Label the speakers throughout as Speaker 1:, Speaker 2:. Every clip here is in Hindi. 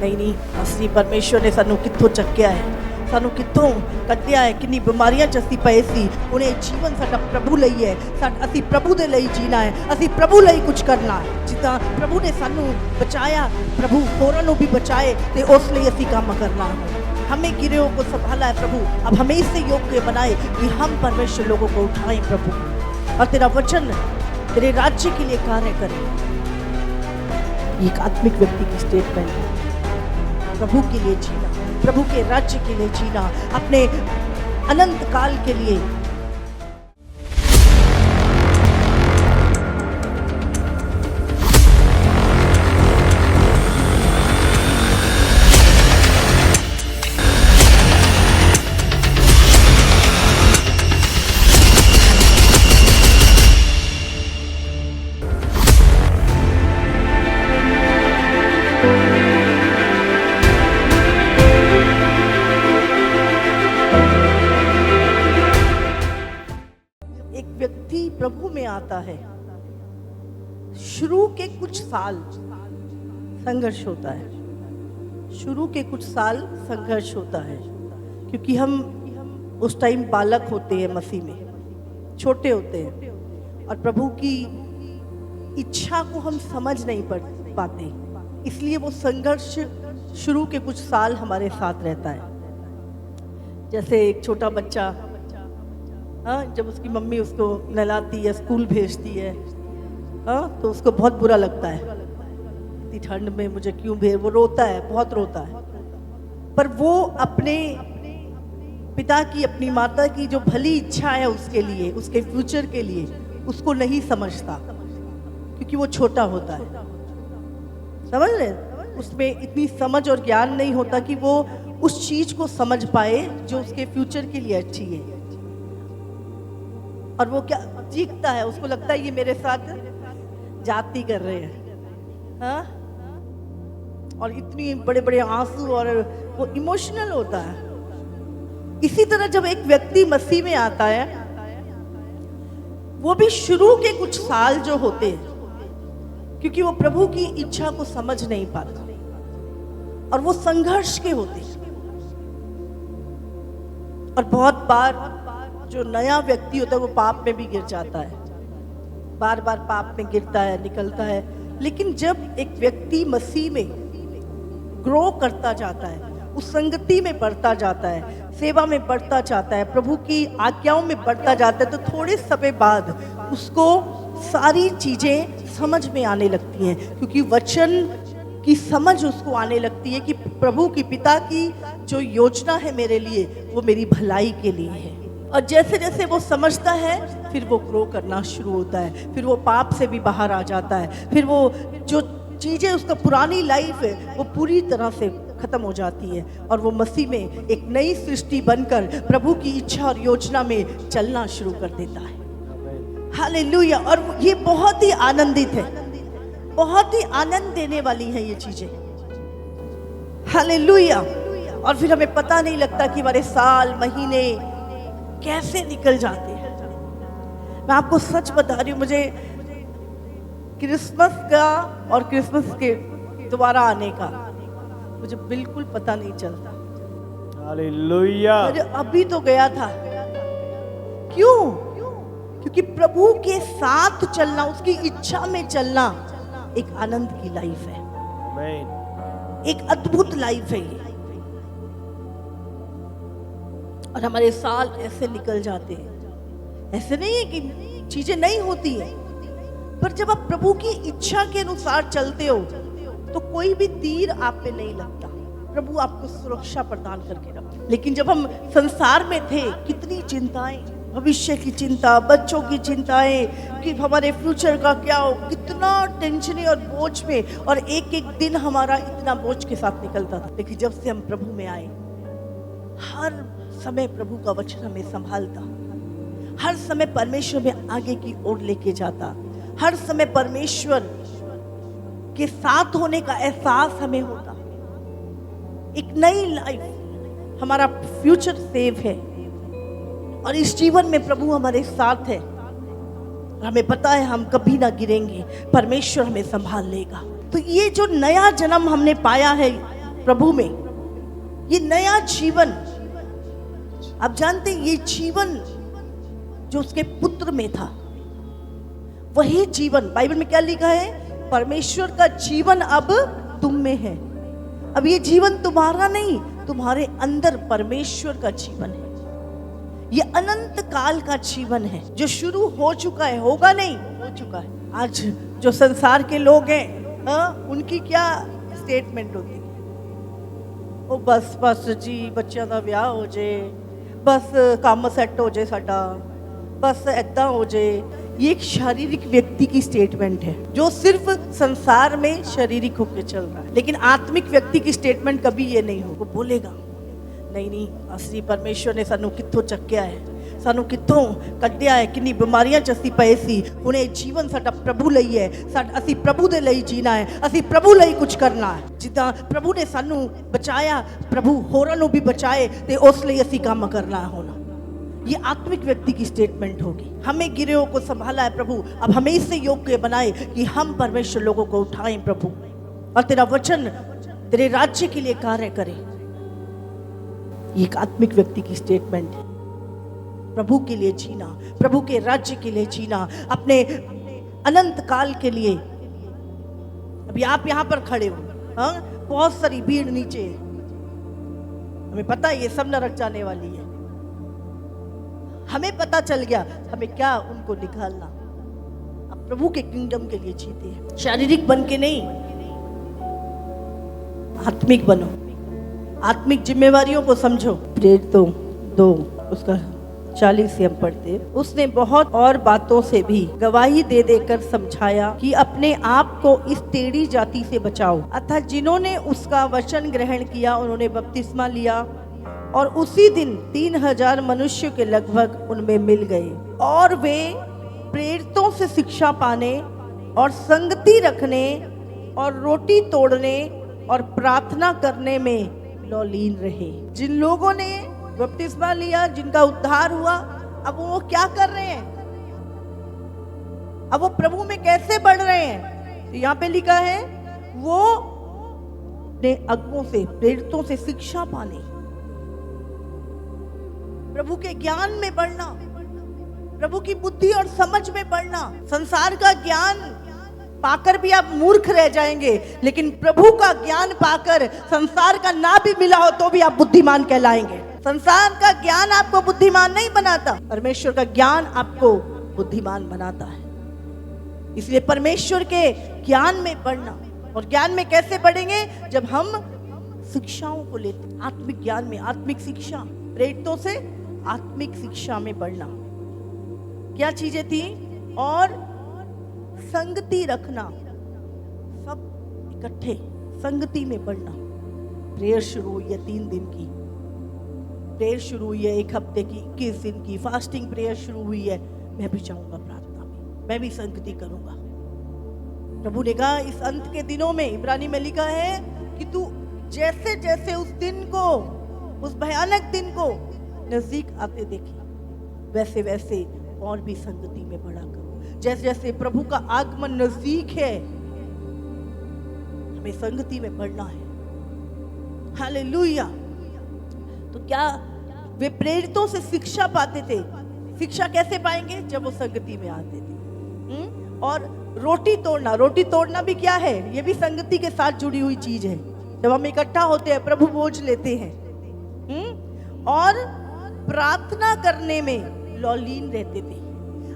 Speaker 1: नहीं असली परमेश्वर ने सानू कित्थों चक्या है, सानू कित्थों कड्डिया है, किन्नी बीमारियां च असीं पए सी। हुण ये जीवन साडा प्रभु लई है, असीं प्रभु दे लई जीना है, असीं प्रभु लई कुछ करना है। जिद्दां प्रभु ने सानू बचाया, प्रभु होरां नूं भी बचाए ते उस लई असीं काम करना है। हमें गिरोह को संभाला है प्रभु, अब हमें इससे योग्य बनाए कि हम परमेश्वर लोगों को उठाएं प्रभु, और तेरा वचन तेरे राज्य के लिए कार्य करें। एक आत्मिक व्यक्ति की स्टेटमेंट है, प्रभु के लिए जीना, प्रभु के राज्य के लिए जीना, अपने अनंत काल के लिए। व्यक्ति प्रभु में आता है, शुरू के कुछ साल संघर्ष होता है, शुरू के कुछ साल संघर्ष होता है, क्योंकि हम उस टाइम बालक होते हैं, मसीह में छोटे होते हैं, और प्रभु की इच्छा को हम समझ नहीं पाते, इसलिए वो संघर्ष शुरू के कुछ साल हमारे साथ रहता है। जैसे एक छोटा बच्चा, हाँ, जब उसकी मम्मी उसको नहलाती है, स्कूल भेजती है, हाँ, तो उसको बहुत बुरा लगता है, इतनी ठंड में मुझे क्यों भेज, वो रोता है, बहुत रोता है। पर वो अपने पिता की, अपनी माता की जो भली इच्छा है उसके लिए, उसके फ्यूचर के लिए, उसको नहीं समझता, क्योंकि वो छोटा होता है। समझ रहे, उसमें इतनी समझ और ज्ञान नहीं होता कि वो उस चीज को समझ पाए जो उसके फ्यूचर के लिए अच्छी है। और वो क्या चीखता है, उसको लगता है ये मेरे साथ जाती कर रहे हैं, हाँ? और इतनी बड़े बड़े आंसू, और वो इमोशनल होता है। इसी तरह जब एक व्यक्ति मसीह में आता है, वो भी शुरू के कुछ साल जो होते हैं, क्योंकि वो प्रभु की इच्छा को समझ नहीं पाता, और वो संघर्ष के होते हैं। और बहुत बार जो नया व्यक्ति होता है वो पाप में भी गिर जाता है, बार बार पाप में गिरता है, निकलता है। लेकिन जब एक व्यक्ति मसीह में ग्रो करता जाता है, उस संगति में बढ़ता जाता है, सेवा में बढ़ता जाता है, प्रभु की आज्ञाओं में बढ़ता जाता है, तो थोड़े समय बाद उसको सारी चीजें समझ में आने लगती हैं, क्योंकि वचन की समझ उसको आने लगती है कि प्रभु की, पिता की जो योजना है मेरे लिए, वो मेरी भलाई के लिए है। और जैसे जैसे वो समझता है, फिर वो ग्रो करना शुरू होता है, फिर वो पाप से भी बाहर आ जाता है, फिर वो जो चीज़ें, उसका पुरानी लाइफ है, वो पूरी तरह से खत्म हो जाती है, और वो मसीह में एक नई सृष्टि बनकर प्रभु की इच्छा और योजना में चलना शुरू कर देता है। हालेलुया। और ये बहुत ही आनंदित है, बहुत ही आनंद देने वाली है ये चीजें। हालेलुया। और फिर हमें पता नहीं लगता कि हमारे साल, महीने कैसे निकल जाते हैं। मैं आपको सच बता रही हूँ, मुझे क्रिसमस का और क्रिसमस के दोबारा आने का मुझे बिल्कुल पता नहीं चलता।
Speaker 2: हालेलुया।
Speaker 1: मुझे अभी तो गया था। क्यों? क्योंकि प्रभु के साथ चलना, उसकी इच्छा में चलना एक आनंद की लाइफ है, एक अद्भुत लाइफ है ये। और हमारे साल ऐसे निकल जाते हैं। ऐसे नहीं है कि चीजें नहीं होती है, पर जब आप प्रभु की इच्छा के अनुसार चलते हो तो कोई भी तीर आप पे नहीं लगता, प्रभु आपको सुरक्षा प्रदान करके रखता। लेकिन जब हम संसार में थे, कितनी चिंताएं, भविष्य की चिंता, बच्चों की चिंताएं, कि हमारे फ्यूचर का क्या हो, कितना टेंशन और बोझ में, और एक एक दिन हमारा इतना बोझ के साथ निकलता था। लेकिन जब से हम प्रभु में आए, हर समय प्रभु का वचन हमें संभालता, हर समय परमेश्वर में आगे की ओर लेके जाता, हर समय परमेश्वर के साथ होने का एहसास हमें होता। एक नई लाइफ, हमारा फ्यूचर सेव है, और इस जीवन में प्रभु हमारे साथ है, हमें पता है हम कभी ना गिरेंगे, परमेश्वर हमें संभाल लेगा। तो ये जो नया जन्म हमने पाया है प्रभु में, ये नया जीवन, आप जानते हैं ये जीवन जो उसके पुत्र में था, वही जीवन, बाइबल में क्या लिखा है, परमेश्वर का जीवन अब तुम में है। अब ये जीवन तुम्हारा नहीं, तुम्हारे अंदर परमेश्वर का जीवन है। ये अनंत काल का जीवन है जो शुरू हो चुका है, होगा नहीं, हो चुका है। आज जो संसार के लोग हैं, उनकी क्या स्टेटमेंट होती है, ओ बस बस जी बच्चों का ब्याह हो जाए, बस काम सेट हो जाए साडा, बस ऐदा हो जाए। ये एक शारीरिक व्यक्ति की स्टेटमेंट है जो सिर्फ संसार में शारीरिक होकर चल रहा है, लेकिन आत्मिक व्यक्ति की स्टेटमेंट कभी ये नहीं हो। वो बोलेगा नहीं नहीं, असली परमेश्वर ने सानू कित्थों चक्या है, सानू कित्थों कड्डिया है, किन्नी बीमारियां च असीं पए सी, हुण ये जीवन साडा प्रभु लई है, असीं प्रभु दे लई जीना है, असीं प्रभु लई कुछ करना है। जिद्दां प्रभु ने सानू बचाया, प्रभु होरां नूं भी बचाए ते उस लई असीं काम करना है। होना ये आत्मिक व्यक्ति की स्टेटमेंट होगी। हमें गिरोह को संभाला है प्रभु, अब हमें इससे योग्य बनाए कि हम परमेश्वर लोगों को उठाएं प्रभु, और तेरा वचन तेरे राज्य के लिए कार्य करें। ये एक आत्मिक व्यक्ति की स्टेटमेंट है। प्रभु के लिए जीना, प्रभु के राज्य के लिए जीना, अपने अनंत काल के लिए। अभी आप यहाँ पर खड़े हो, बहुत सारी भीड़ नीचे है, हमें पता है ये सब नरक जाने वाली है, हमें पता चल गया, हमें क्या उनको निकालना। अब प्रभु के किंगडम के लिए जीते हैं, शारीरिक बन के नहीं, आत्मिक बनो, आत्मिक जिम्मेवारियों को समझो। प्रेरितों 2 उसका 40 से हम पढ़ते, उसने बहुत और बातों से भी गवाही दे देकर समझाया कि अपने आप को इस टेढ़ी जाति से बचाओ। अतः जिन्होंने उसका वचन ग्रहण किया उन्होंने बपतिस्मा लिया, और उसी दिन 3000 मनुष्य के लगभग उनमें मिल गए, और वे प्रेरितों से शिक्षा पाने और संगति रखने और रोटी तोड़ने और प्रार्थना करने में लौलीन रहे। जिन लोगों ने बपतिस्मा लिया, जिनका उद्धार हुआ, अब वो क्या कर रहे हैं, अब वो प्रभु में कैसे बढ़ रहे हैं, तो यहाँ पे लिखा है वो ने अगुओं से, प्रेरितों से शिक्षा पाने, प्रभु के ज्ञान में बढ़ना, प्रभु की बुद्धि और समझ में बढ़ना। संसार का ज्ञान पाकर भी आप मूर्ख रह जाएंगे, लेकिन प्रभु का ज्ञान पाकर संसार का ना भी मिला हो तो भी आप बुद्धिमान कहलाएंगे। संसार का ज्ञान आपको बुद्धिमान नहीं बनाता, परमेश्वर का ज्ञान आपको बुद्धिमान बनाता है। इसलिए परमेश्वर के ज्ञान में बढ़ना, और ज्ञान में कैसे बढ़ेंगे, जब हम शिक्षाओं को लेते, आत्मिक ज्ञान में, आत्मिक शिक्षा, प्रेरितों से आत्मिक शिक्षा में बढ़ना। क्या चीजें थी, और संगति रखना, सब इकट्ठे संगति में बढ़ना। प्रेयर शुरू हुई है 3 दिन की, प्रेयर शुरू हुई है 1 हफ्ते की, 21 दिन की फास्टिंग प्रेयर शुरू हुई है। मैं भी जाऊंगा प्रार्थना में, मैं भी संगति करूंगा। प्रभु ने कहा इस अंत के दिनों में, इब्रानी में लिखा है कि तू जैसे जैसे उस दिन को, उस भयानक दिन को नजदीक आते देखे, वैसे वैसे और भी संगति में बढ़ा करो। जैसे जैसे प्रभु का आगमन नजदीक है, हमें संगति में बढ़ना है। हालेलुया। तो क्या वे प्रेरितों से शिक्षा पाते थे? शिक्षा कैसे पाएंगे? जब वो संगति में आते थे। और रोटी तोड़ना, रोटी तोड़ना भी क्या है? ये भी संगति के साथ जुड़ी हुई चीज है। जब हम इकट्ठा होते हैं, प्रभु भोज लेते हैं, और प्रार्थना करने में लौलीन रहते थे।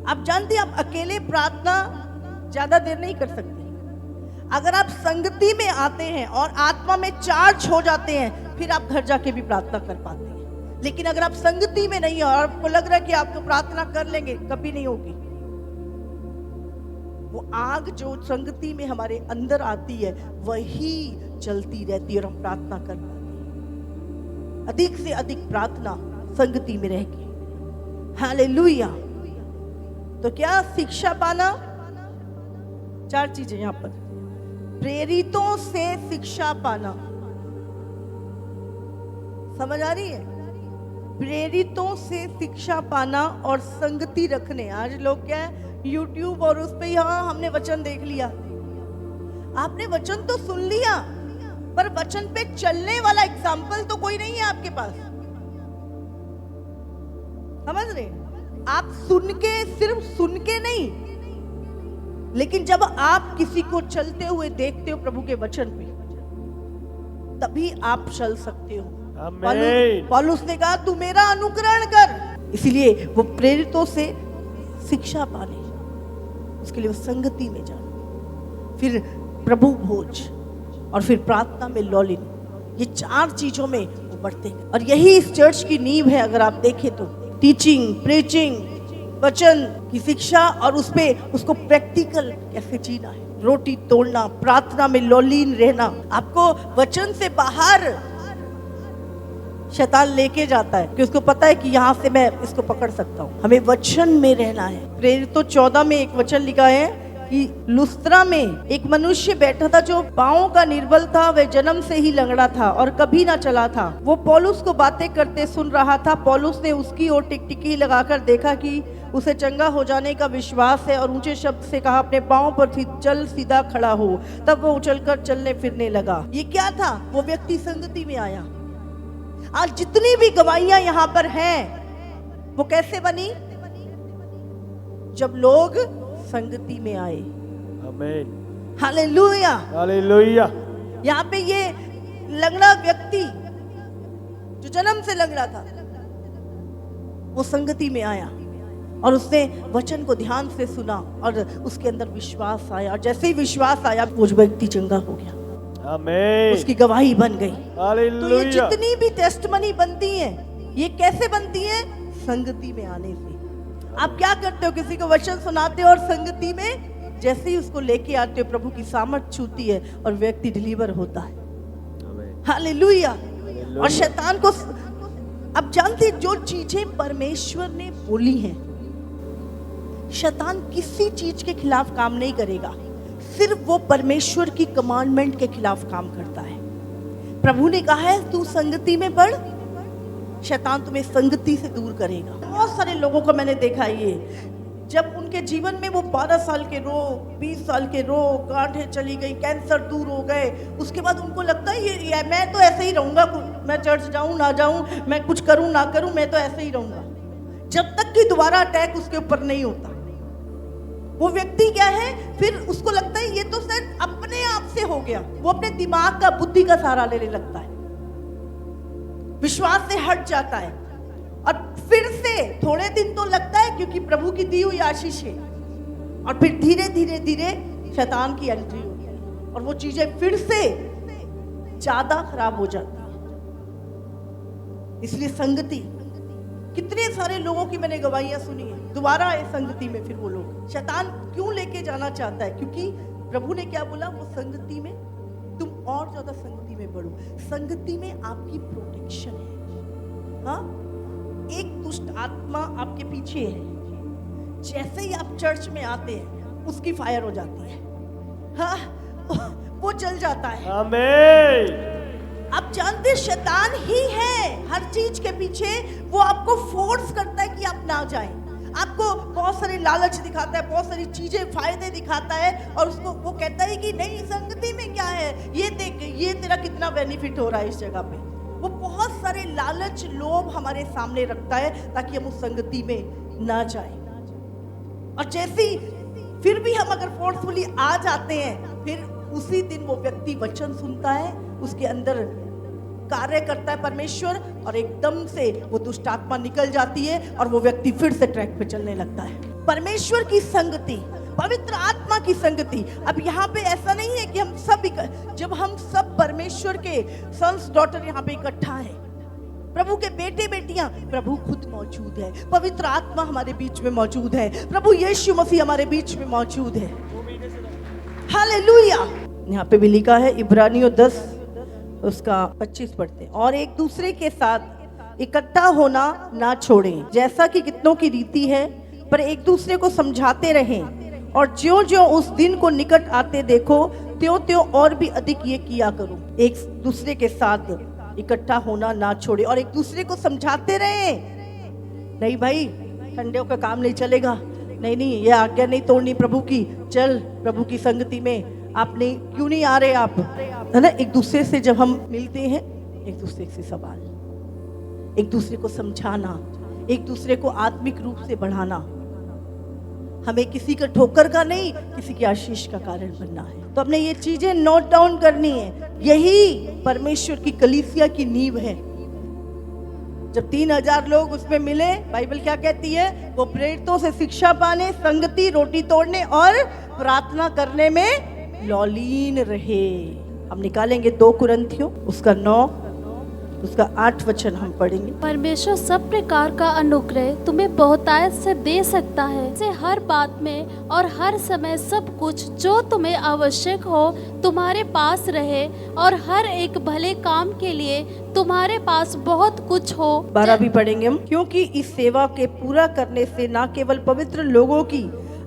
Speaker 1: आप जानते हैं, आप अकेले प्रार्थना ज्यादा देर नहीं कर सकते। अगर आप संगति में आते हैं और आत्मा में चार्ज हो जाते हैं, फिर आप घर जाके भी प्रार्थना कर पाते हैं। लेकिन अगर आप संगति में नहीं हो और आपको लग रहा है कि आप तो प्रार्थना कर लेंगे, कभी नहीं होगी। वो आग जो संगति में हमारे अंदर आती है, वही जलती रहती है और हम प्रार्थना कर पाते हैं। अधिक से अधिक प्रार्थना संगति में रह के। हालेलुया। तो क्या शिक्षा पाना? 4 चीजें यहां पर। प्रेरितों से शिक्षा पाना, समझ आ रही है? प्रेरितों से शिक्षा पाना और संगति रखने। आज लोग क्या है, YouTube और उस पे, हाँ हमने वचन देख लिया। आपने वचन तो सुन लिया, पर वचन पे चलने वाला एग्जाम्पल तो कोई नहीं है आपके पास। समझ रहे? आप सुन के, सिर्फ सुन के नहीं, लेकिन जब आप किसी को चलते हुए देखते हो प्रभु के वचन पे, तभी आप चल सकते हो। पौलुस ने कहा तू मेरा अनुकरण कर। इसलिए वो प्रेरितों से शिक्षा पाने, उसके लिए वो संगति में जाना, फिर प्रभु भोज और फिर प्रार्थना में लौलीन, ये 4 चीजों में वो बढ़ते हैं। और यही इस चर्च की नींव है। अगर आप देखें तो टीचिंग, प्रीचिंग, वचन की शिक्षा और उसपे उसको प्रैक्टिकल कैसे जीना है, रोटी तोड़ना, प्रार्थना में लौलीन रहना। आपको वचन से बाहर शैतान लेके जाता है कि उसको पता है कि यहाँ से मैं इसको पकड़ सकता हूँ। हमें वचन में रहना है। प्रेरितों 14 में एक वचन लिखा है कि लुस्त्रा में एक मनुष्य बैठा था जो पांवों का निर्बल था, वह जन्म से ही लंगड़ा था और कभी ना चला था। वो पौलुस को बातें करते सुन रहा था। पौलुस ने उसकी ओर टिकटिकी लगाकर देखा कि उसे चंगा हो जाने का विश्वास है और ऊंचे शब्द से कहा अपने पांव पर चल, सीधा खड़ा हो। तब वो उछलकर चलने फिरने लगा। ये क्या था? वो व्यक्ति संगति में आया। आज जितनी भी गवाहियां यहाँ पर हैं, वो कैसे बनी? जब लोग संगति में आए।
Speaker 2: आमीन,
Speaker 1: हालेलुया,
Speaker 2: हालेलुया।
Speaker 1: यहाँ पे ये लंगड़ा व्यक्ति जो जन्म से लंगड़ा था, वो संगति में आया और उसने वचन को ध्यान से सुना और उसके अंदर विश्वास आया। और जैसे ही विश्वास आया, वो व्यक्ति चंगा हो गया।
Speaker 2: आमीन,
Speaker 1: उसकी गवाही बन गई।
Speaker 2: हालेलुया।
Speaker 1: तो ये जितनी भी टेस्टमनी बनती है, ये कैसे बनती है? संगति में आने से। आप क्या करते हो? किसी को वचन सुनाते हो और संगति में जैसे ही उसको लेके आते हो, प्रभु की सामर्थ छूती है और व्यक्ति डिलीवर होता है। हालेलुया। और शैतान को अब जानते, जो चीजें परमेश्वर ने बोली हैं, शैतान किसी चीज के खिलाफ काम नहीं करेगा, सिर्फ वो परमेश्वर की कमांडमेंट के खिलाफ काम करता है। प्रभु ने कहा है तू संगति में पढ़, शैतान तुम्हें संगति से दूर करेगा। बहुत सारे लोगों को मैंने देखा है, ये जब उनके जीवन में वो 12 साल के रोग, 20 साल के रोग, गांठें चली गई, कैंसर दूर हो गए, उसके बाद उनको लगता है ये मैं तो ऐसे ही रहूंगा, मैं चर्च जाऊं ना जाऊं, मैं कुछ करूं ना करूं, मैं तो ऐसे ही रहूंगा, जब तक कि दोबारा अटैक उसके ऊपर नहीं होता। वो व्यक्ति क्या है, फिर उसको लगता है ये तो सिर्फ अपने आप से हो गया। वो अपने दिमाग का, बुद्धि का सहारा लेने लगता है, विश्वास से हट जाता है। और फिर से थोड़े दिन तो लगता है क्योंकि प्रभु की दी हुई आशीष है, और फिर धीरे धीरे धीरे शैतान की एंट्री होती है और वो चीजें फिर से ज्यादा खराब हो जाती है। इसलिए संगति, कितने सारे लोगों की मैंने गवाहियां सुनी है, दोबारा आए संगति में। फिर वो लोग, शैतान क्यों लेके जाना चाहता है? क्योंकि प्रभु ने क्या बोला? वो संगति में तुम और ज्यादा संगति में बढ़ो। संगति में आपकी प्रोटेक्शन है। हाँ, एक दुष्ट आत्मा आपके पीछे है, जैसे ही आप चर्च में आते हैं उसकी फायर हो जाती है। हाँ, वो चल जाता है।
Speaker 2: आमीन।
Speaker 1: आप जानते, शैतान ही है हर चीज के पीछे। वो आपको फोर्स करता है कि आप ना जाएं, आपको बहुत सारे लालच दिखाता है, बहुत सारी चीजें, फायदे दिखाता है, और उसको वो कहता है कि नहीं, संगति में क्या है, ये देख, ये तेरा कितना बेनिफिट हो रहा है इस जगह पे। वो बहुत सारे लालच, लोभ हमारे सामने रखता है ताकि हम उस संगति में ना जाएं। और जैसे ही फिर भी हम अगर फोर्सफुली आ जाते हैं, फिर उसी दिन वो व्यक्ति वचन सुनता है, उसके अंदर कार्य करता है परमेश्वर, और एकदम से वो दुष्ट आत्मा निकल जाती है और वो व्यक्ति फिर से ट्रैक पे चलने लगता है। परमेश्वर की संगति, पवित्र आत्मा की संगति। अब यहाँ पे ऐसा नहीं है कि हम सब, जब हम सब परमेश्वर के सन्स डॉटर यहाँ पे इकट्ठा है, प्रभु के बेटे बेटियां, प्रभु खुद मौजूद है, पवित्र आत्मा हमारे बीच में मौजूद है, प्रभु यीशु मसीह हमारे बीच में मौजूद है। हालेलुया। यहाँ पे भी लिखा है, इब्रानियों 10 उसका 25 पढ़ते हैं, और एक दूसरे के साथ इकट्ठा होना ना छोड़ें, जैसा कि कितनों की रीति है, पर एक दूसरे को समझाते रहें, और ज्यों ज्यों उस दिन को निकट आते देखो, त्यों त्यों और भी अधिक ये किया करो। एक दूसरे के साथ इकट्ठा होना ना छोड़े और एक दूसरे को समझाते रहे। नहीं भाई, ठंडे का काम नहीं चलेगा, नहीं नहीं, ये आज्ञा नहीं तोड़नी प्रभु की, चल प्रभु की संगति में। आप नहीं, क्यों नहीं आ रहे? आप है ना, एक दूसरे से जब हम मिलते हैं, एक दूसरे से सवाल, एक दूसरे को समझाना, एक दूसरे को आत्मिक रूप से बढ़ाना। हमें किसी का ठोकर का नहीं, किसी की आशीष का कारण बनना है। तो हमने ये चीजें नोट डाउन करनी है। यही परमेश्वर की कलीसिया की नींव है। जब 3000 लोग उसमें मिले, बाइबल क्या कहती है? वो प्रेरितों से शिक्षा पाने, संगति, रोटी तोड़ने और प्रार्थना करने में लौलीन रहे। हम निकालेंगे 2 कुरिन्थियों उसका 9 उसका 8 वचन हम पढ़ेंगे।
Speaker 3: परमेश्वर सब प्रकार का अनुग्रह तुम्हें बहुतायत से दे सकता है, से हर बात में और हर समय सब कुछ जो तुम्हें आवश्यक हो तुम्हारे पास रहे, और हर एक भले काम के लिए तुम्हारे पास बहुत कुछ हो।
Speaker 1: 12 भी पढ़ेंगे हम। क्योंकि इस सेवा के पूरा करने से न केवल पवित्र लोगों की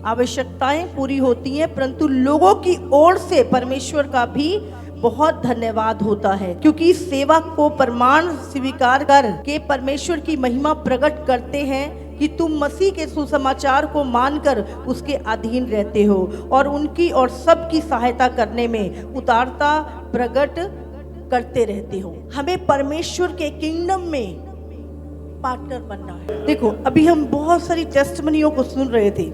Speaker 1: आवश्यकताएं पूरी होती हैं, परंतु लोगों की ओर से परमेश्वर का भी बहुत धन्यवाद होता है, क्योंकि इस सेवा को प्रमाण स्वीकार कर के परमेश्वर की महिमा प्रकट करते हैं कि तुम मसीह के सुसमाचार को मानकर उसके अधीन रहते हो और उनकी और सबकी सहायता करने में उदारता प्रकट करते रहते हो। हमें परमेश्वर के किंगडम में पार्टनर बनना है। देखो, अभी हम बहुत सारी टेस्टमनियों को सुन रहे थे।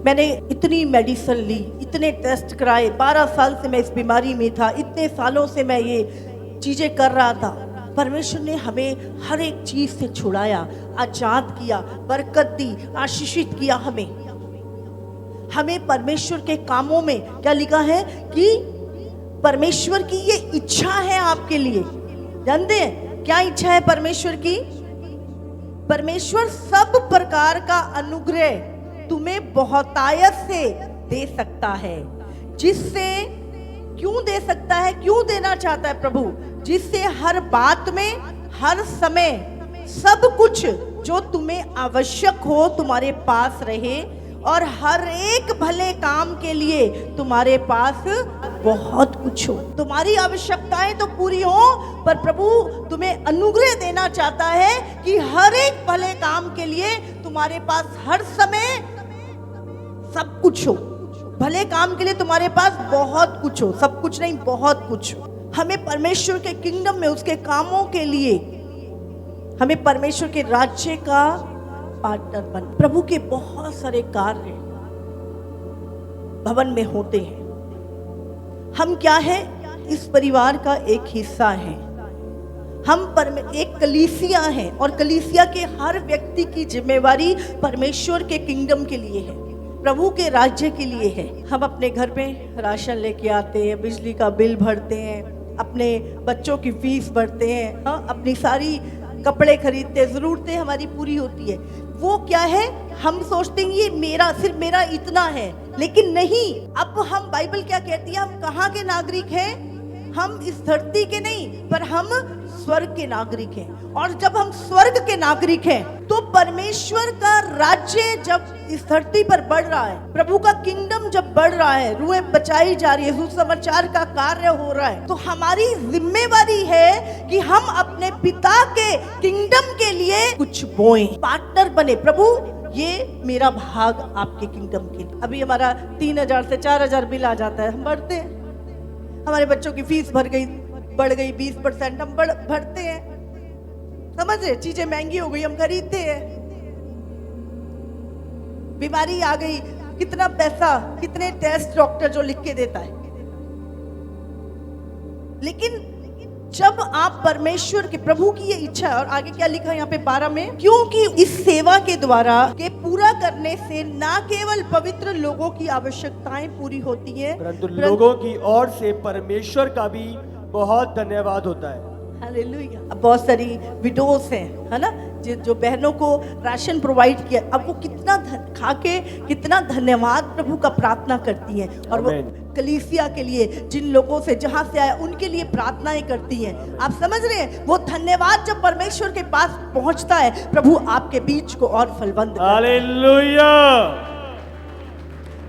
Speaker 1: मैंने इतनी मेडिसिन ली, इतने टेस्ट कराए, 12 साल से मैं इस बीमारी में था, इतने सालों से मैं ये चीजें कर रहा था। परमेश्वर ने हमें हर एक चीज से छुड़ाया, आजाद किया, बरकत दी, आशीषित किया। हमें परमेश्वर के कामों में क्या लिखा है कि परमेश्वर की ये इच्छा है आपके लिए। जानते हैं क्या इच्छा है परमेश्वर की? परमेश्वर सब प्रकार का अनुग्रह तुम्हें बहुतायत से दे सकता है। जिससे क्यों दे सकता है, क्यों देना चाहता है प्रभु? जिससे हर बात में, हर समय सब कुछ जो तुम्हें आवश्यक हो तुम्हारे पास रहे, और हर एक भले काम के लिए तुम्हारे पास बहुत कुछ हो। तुम्हारी आवश्यकताएं तो पूरी हो, पर प्रभु तुम्हें अनुग्रह देना चाहता है कि हर एक भले काम के लिए तुम्हारे पास हर समय सब कुछ हो। भले काम के लिए तुम्हारे पास बहुत कुछ हो, सब कुछ नहीं, बहुत कुछ हो। हमें परमेश्वर के किंगडम में, उसके कामों के लिए, हमें परमेश्वर के राज्य का पार्टनर बन। प्रभु के बहुत सारे कार्य भवन में होते हैं। हम क्या है? इस परिवार का एक हिस्सा है। हम एक कलीसिया है, और कलीसिया के हर व्यक्ति की जिम्मेवारी परमेश्वर के किंगडम के लिए है, प्रभु के राज्य के लिए है। हम अपने घर में राशन लेके आते हैं, बिजली का बिल भरते हैं, अपने बच्चों की फीस भरते हैं, अपनी सारी कपड़े खरीदते हैं, जरूरतें हमारी पूरी होती है। वो क्या है? हम सोचते हैं ये मेरा, सिर्फ मेरा इतना है, लेकिन नहीं। अब हम, बाइबल क्या कहती है? हम कहाँ के नागरिक हैं? हम इस धरती के नहीं, पर हम स्वर्ग के नागरिक हैं। और जब हम स्वर्ग के नागरिक हैं, तो परमेश्वर का राज्य जब इस धरती पर बढ़ रहा है, प्रभु का किंगडम जब बढ़ रहा है, रूहें बचाई जा रही है, सुसमाचार का कार्य हो रहा है, तो हमारी जिम्मेवारी है कि हम अपने पिता के किंगडम के लिए कुछ बोएं, पार्टनर बने। प्रभु ये मेरा भाग आपके किंगडम के लिए। अभी हमारा 3000 से 4000 बिल आ जाता है, हम बढ़ते हैं। हमारे बच्चों की फीस बढ़ गई 20%, हम भरते हैं। समझ रहे? चीजें महंगी हो गई, हम खरीदते हैं। बीमारी आ गई, कितना पैसा, कितने टेस्ट डॉक्टर जो लिख के देता है। लेकिन जब आप परमेश्वर के, प्रभु की ये इच्छा है, और आगे क्या लिखा है यहाँ पे 12 में? क्योंकि इस सेवा के द्वारा के पूरा करने से न केवल पवित्र लोगों की आवश्यकताएं पूरी होती है,
Speaker 2: परंतु लोगों की ओर से परमेश्वर का भी बहुत धन्यवाद होता है।
Speaker 1: हालेलुया। अब बहुत सारी विडोस हैं, है ना, जो बहनों को राशन प्रोवाइड किया, अब वो कितना खा के कितना धन्यवाद प्रभु का प्रार्थना करती हैं। और वो कलीसिया के लिए, जिन लोगों से, जहां से आया, उनके लिए प्रार्थनाएं करती हैं। आप समझ रहे हैं? वो धन्यवाद जब परमेश्वर के पास पहुंचता है, प्रभु आपके बीच को और फलवंत करता है।
Speaker 2: हालेलुया।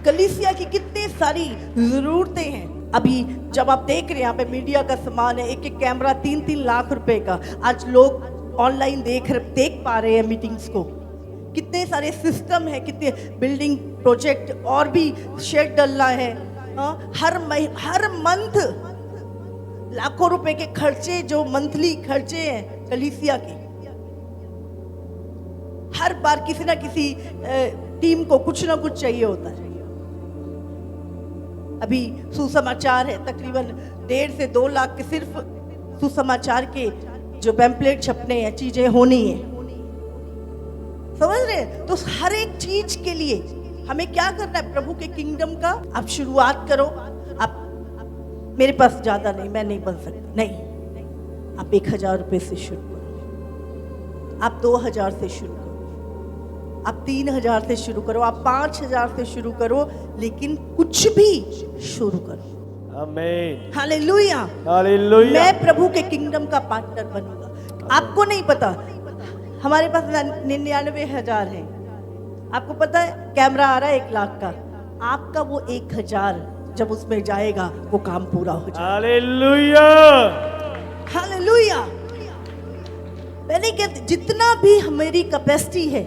Speaker 1: कलीसिया की कितनी सारी जरूरतें हैं। अभी जब आप देख रहे हैं यहाँ पे मीडिया का सामान है, एक कैमरा 3-3 लाख रुपए का। आज लोग ऑनलाइन देख पा रहे हैं मीटिंग्स को। कितने सारे सिस्टम है, कितने बिल्डिंग प्रोजेक्ट, और भी शेड डलना है। हर मंथ लाखों रुपए के खर्चे जो मंथली खर्चे हैं कलीसिया के, हर बार किसी ना किसी टीम को कुछ ना कुछ चाहिए होता है। अभी सुसमाचार है, तकरीबन 1.5 से 2 लाख के सिर्फ सुसमाचार के जो पैम्पलेट छपने हैं, चीजें होनी है, समझ रहे हैं? तो हर एक चीज के लिए हमें क्या करना है? प्रभु के किंगडम का आप शुरुआत करो। आप मेरे पास ज्यादा नहीं, मैं नहीं बन सकता, नहीं, आप 1000 रुपए से शुरू करो, आप 2000 से शुरू करो, आप 3000 से शुरू करो, आप 5000 से शुरू करो, लेकिन कुछ भी शुरू करो।
Speaker 2: आमीन,
Speaker 1: हालेलुया,
Speaker 2: हालेलुया।
Speaker 1: मैं प्रभु के किंगडम का पार्टनर बनूंगा। आपको नहीं पता, हमारे पास 99,000 है। आपको पता है कैमरा आ रहा है 1 लाख का, आपका वो 1000 जब उसमें जाएगा वो काम पूरा हो जाएगा।
Speaker 2: Hallelujah,
Speaker 1: hallelujah. मैंने कहती जितना भी मेरी कैपेसिटी है,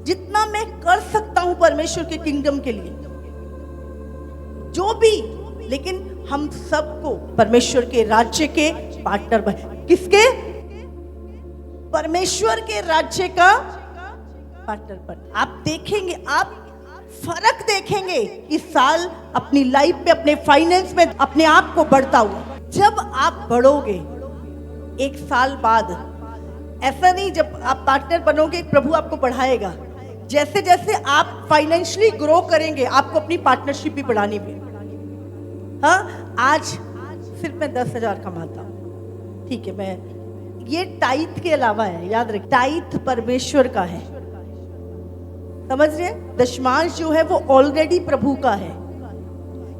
Speaker 1: जितना मैं कर सकता हूं परमेश्वर के किंगडम के लिए, जो भी, लेकिन हम सबको परमेश्वर के राज्य के पार्टनर बने। किसके? परमेश्वर के राज्य का पार्टनर बने। आप देखेंगे, आप फर्क देखेंगे इस साल अपनी लाइफ में, अपने फाइनेंस में, अपने आप को बढ़ता हुआ। जब आप बढ़ोगे 1 साल बाद, ऐसा नहीं जब आप पार्टनर बनोगे प्रभु आपको बढ़ाएगा। जैसे जैसे आप फाइनेंशियली ग्रो करेंगे, आपको अपनी पार्टनरशिप भी बढ़ानी भी। हाँ, आज सिर्फ मैं 10,000 कमाता हूँ, ठीक है, मैं ये टाइथ के अलावा है, याद रख, टाइथ परमेश्वर का है, समझ रहे हैं? दशमांश जो है वो ऑलरेडी प्रभु का है।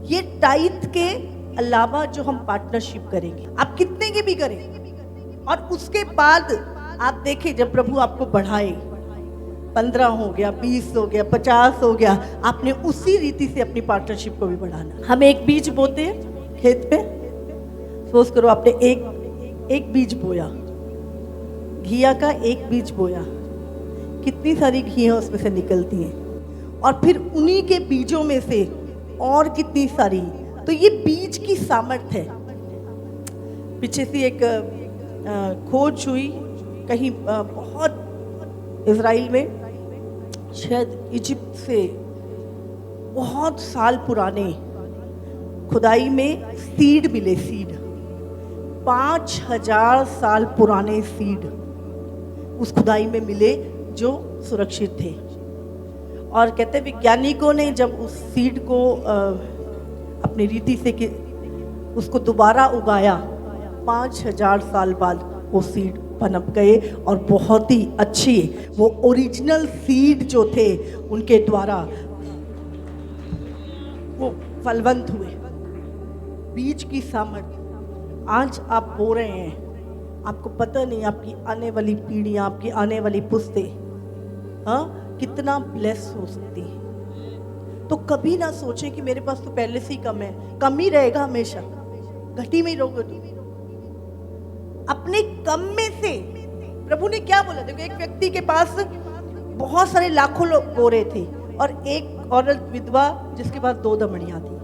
Speaker 1: ये टाइथ के अलावा जो हम पार्टनरशिप करेंगे, आप कितने के भी करें, और उसके बाद आप देखें जब प्रभु आपको बढ़ाए, 15 हो गया, 20 हो गया, 50 हो गया, आपने उसी रीति से अपनी पार्टनरशिप को भी बढ़ाना। हम एक बीज बोते हैं खेत पे, सोच करो आपने एक बीज बोया, घिया का एक बीज बोया, कितनी सारी घियां उसमें से निकलती हैं, और फिर उन्हीं के बीजों में से और कितनी सारी। तो ये बीज की सामर्थ्य है। पीछे से एक खोज हुई कहीं, बहुत इजराइल में, शायद इजिप्ट से बहुत साल पुराने खुदाई में सीड मिले, सीड 5000 साल पुराने सीड उस खुदाई में मिले जो सुरक्षित थे। और कहते वैज्ञानिकों ने जब उस सीड को अपनी रीति से कि उसको दोबारा उगाया, 5000 साल बाद वो सीड पनप गए और बहुत ही अच्छी, वो ओरिजिनल सीड जो थे उनके द्वारा वो फलवंत हुए। बीज की सामर्थ्य आज आप बो रहे हैं, आपको पता नहीं आपकी आने वाली पीढ़ियां, आपकी आने वाली पुस्तें, हाँ, कितना ब्लेस हो सकती है। तो कभी ना सोचें कि मेरे पास तो पहले से ही कम है, कम ही रहेगा हमेशा, घटी में ही रहोगे। अपने कम में से प्रभु ने क्या बोला? देखो, एक व्यक्ति के पास बहुत सारे लाखों लोग बो रहे थे, और एक औरत विधवा जिसके पास 2 दमड़ियां थी,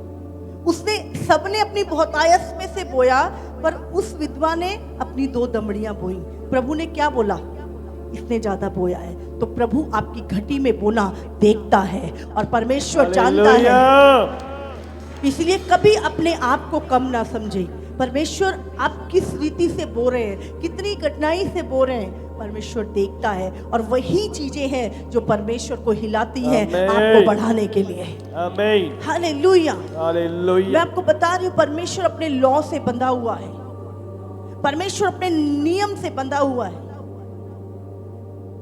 Speaker 1: उसने, सबने अपनी बहुतायत में से बोया, पर उस विधवा ने अपनी 2 दमड़ियां बोई। प्रभु ने क्या बोला? इसने ज्यादा बोया है। तो प्रभु आपकी घटी में बोना देखता है, और परमेश्वर जानता है। इसलिए कभी अपने आप को कम ना समझे। परमेश्वर आप किस रीति से बो रहे हैं, कितनी कठिनाई से बो रहे हैं, परमेश्वर देखता है, और वही चीजें हैं जो परमेश्वर को हिलाती हैं आपको बढ़ाने के लिए।
Speaker 2: आमीन,
Speaker 1: हालेलुया,
Speaker 2: हालेलुया।
Speaker 1: मैं आपको बता रही हूँ, परमेश्वर अपने लॉ से बंधा हुआ है, परमेश्वर अपने नियम से बंधा हुआ है।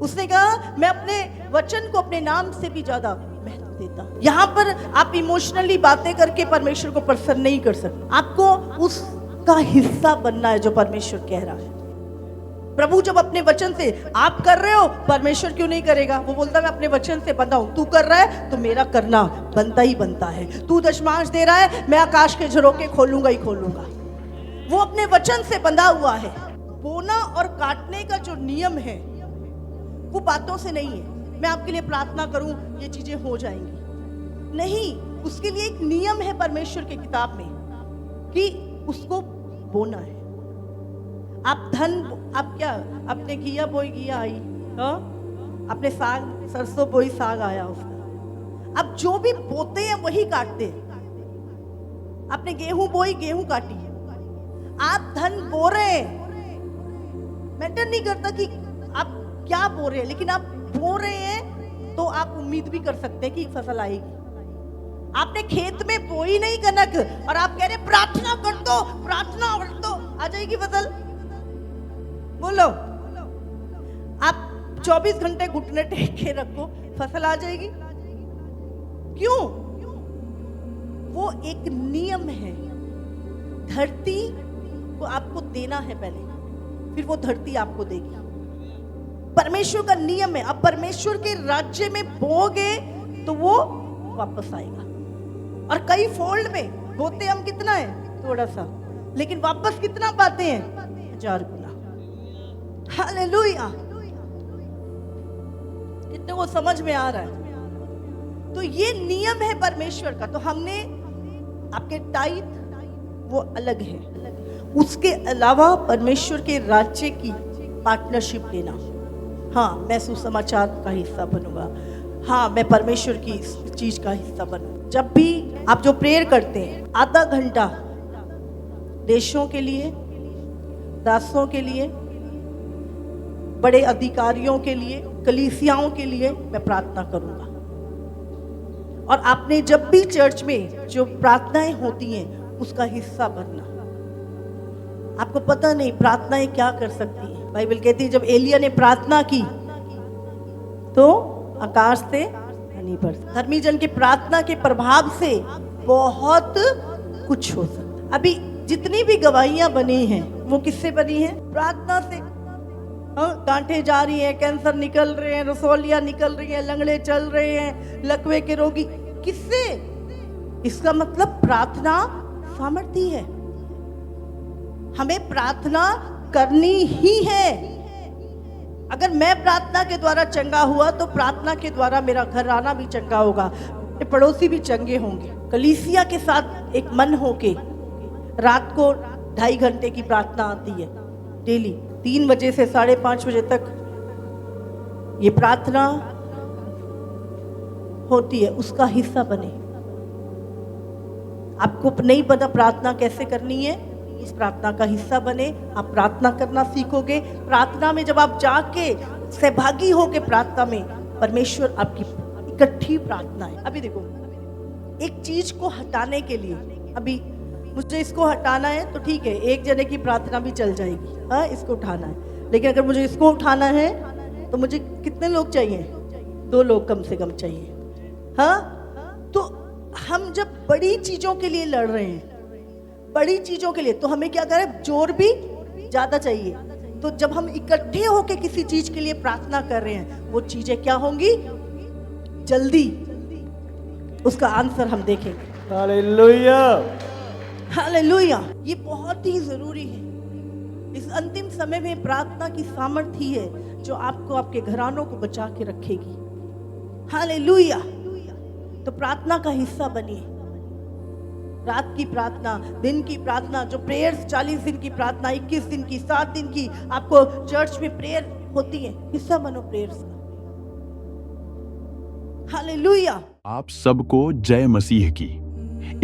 Speaker 1: उसने कहा मैं अपने वचन को अपने नाम से भी ज्यादा महत्व देता हूं। यहाँ पर आप इमोशनली बातें करके परमेश्वर को प्रसन्न नहीं कर सकते, आपको उसका हिस्सा बनना है जो परमेश्वर कह रहा है। प्रभु जब अपने वचन से, आप कर रहे हो, परमेश्वर क्यों नहीं करेगा? वो बोलता मैं अपने वचन से बंधा हूं, तू कर रहा है तो मेरा करना बनता ही बनता है। तू दशमांश दे रहा है, मैं आकाश के झरोके खोलूंगा ही खोलूंगा। वो अपने वचन से बंधा हुआ है। बोना और काटने का जो नियम है वो बातों से नहीं है, मैं आपके लिए प्रार्थना करूं ये चीजें हो जाएंगी, नहीं। उसके लिए एक नियम है परमेश्वर की किताब में कि उसको बोना है। आप धन, आप क्या, आपने घिया बोई घिया आई, हाँ? आपने साग सरसों बोई साग आया उसका। अब जो भी बोते हैं वही काटते हैं। आपने गेहूं बोई गेहूं काटी। आप धन बो रहे हैं, मैटर नहीं करता कि आप क्या बो रहे हैं, लेकिन आप बो रहे हैं तो आप उम्मीद भी कर सकते हैं कि फसल आएगी। आपने खेत में बोई नहीं कनक और आप कह रहे प्रार्थना कर दो, प्रार्थना कर दो, आ जाएगी फसल। बोलो, आप 24 घंटे घुटने टेक के रखो, फसल आ जाएगी? क्यों? वो एक नियम है। धरती को आपको देना है पहले, फिर वो धरती आपको देगी। परमेश्वर का नियम है। अब परमेश्वर के राज्य में बोगे तो वो वापस आएगा। और कई फोल्ड में बोते हम कितना है, थोड़ा सा, लेकिन वापस कितना पाते हैं, 1000 गुना। हालेलुया। कितने को समझ में आ रहा है? तो ये नियम है परमेश्वर का। तो हमने आपके टाइट वो अलग है, उसके अलावा परमेश्वर के राज्य की पार्टनरशिप लेना। हाँ, मैं सुसमाचार का हिस्सा बनूंगा, हाँ मैं परमेश्वर की इस चीज का हिस्सा बनूंगा। जब भी आप जो प्रेयर करते हैं, आधा घंटा देशों के लिए, दासों के लिए, बड़े अधिकारियों के लिए, कलीसियाओं के लिए मैं प्रार्थना करूंगा। और आपने जब भी चर्च में जो प्रार्थनाएं होती हैं उसका हिस्सा बनना। आपको पता नहीं प्रार्थनाएं क्या कर सकती है। बाइबल कहती है जब एलिया ने प्रार्थना की तो आकाश से पानी बरसा। धर्मी जन के प्रार्थना के प्रभाव से बहुत कुछ हो सकता। अभी जितनी भी गवाहियां बनी हैं वो किससे बनी हैं? प्रार्थना से। गांठें जा रही हैं, कैंसर निकल रहे हैं, रसोलियां निकल रही हैं, लंगड़े चल रहे हैं, लकवे के रोगी, किससे? इसका मतलब प्रार्थना सामर्थ्य है। हमें प्रार्थना करनी ही है। अगर मैं प्रार्थना के द्वारा चंगा हुआ तो प्रार्थना के द्वारा मेरा घर आना भी चंगा होगा, मेरे पड़ोसी भी चंगे होंगे। कलीसिया के साथ एक मन होके रात को 2.5 घंटे की प्रार्थना आती है डेली, 3 बजे से 5:30 बजे तक ये प्रार्थना होती है, उसका हिस्सा बने। आपको नहीं पता प्रार्थना कैसे करनी है, उस प्रार्थना का हिस्सा बने। आप प्रार्थना करना सीखोगे। प्रार्थना में जब आप जाके सहभागी होके प्रार्थना में, परमेश्वर आपकी इकट्ठी प्रार्थना है। अभी देखो, एक चीज को हटाने के लिए, अभी मुझे इसको हटाना है तो ठीक है, एक जने की प्रार्थना भी चल जाएगी, हाँ इसको उठाना है। लेकिन अगर मुझे इसको उठाना है तो मुझे कितने लोग चाहिए? 2 लोग कम से कम चाहिए। हाँ, तो हम जब बड़ी चीजों के लिए लड़ रहे हैं, बड़ी चीजों के लिए, तो हमें क्या करें? जोर भी ज्यादा चाहिए। तो जब हम इकट्ठे होकर किसी चीज के लिए प्रार्थना कर रहे हैं, वो चीजें क्या होंगी? जल्दी उसका आंसर हम देखेंगे।
Speaker 2: Hallelujah,
Speaker 1: hallelujah. ये बहुत ही जरूरी है। इस अंतिम समय में प्रार्थना की सामर्थ्य ही है जो आपको, आपके घरानों को बचा के रखेगी। हालेलुया। तो प्रार्थना का हिस्सा बनिए। रात की प्रार्थना, दिन की प्रार्थना, जो प्रेयर्स 40 दिन की प्रार्थना, 21 दिन की, 7 दिन की आपको चर्च में प्रेयर होती है, हिस्सा बनो प्रेयर्स का। हालेलुया।
Speaker 4: आप सबको जय मसीह की।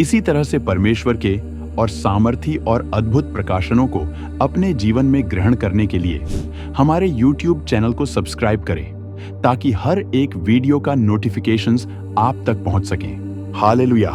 Speaker 4: इसी तरह से परमेश्वर के और सामर्थी और अद्भुत प्रकाशनों को अपने जीवन में ग्रहण करने के लिए हमारे YouTube चैनल को सब्सक्राइब करें, ताकि हर एक वीडियो का नोटिफिकेशंस आप तक पहुंच सके। हालेलुया।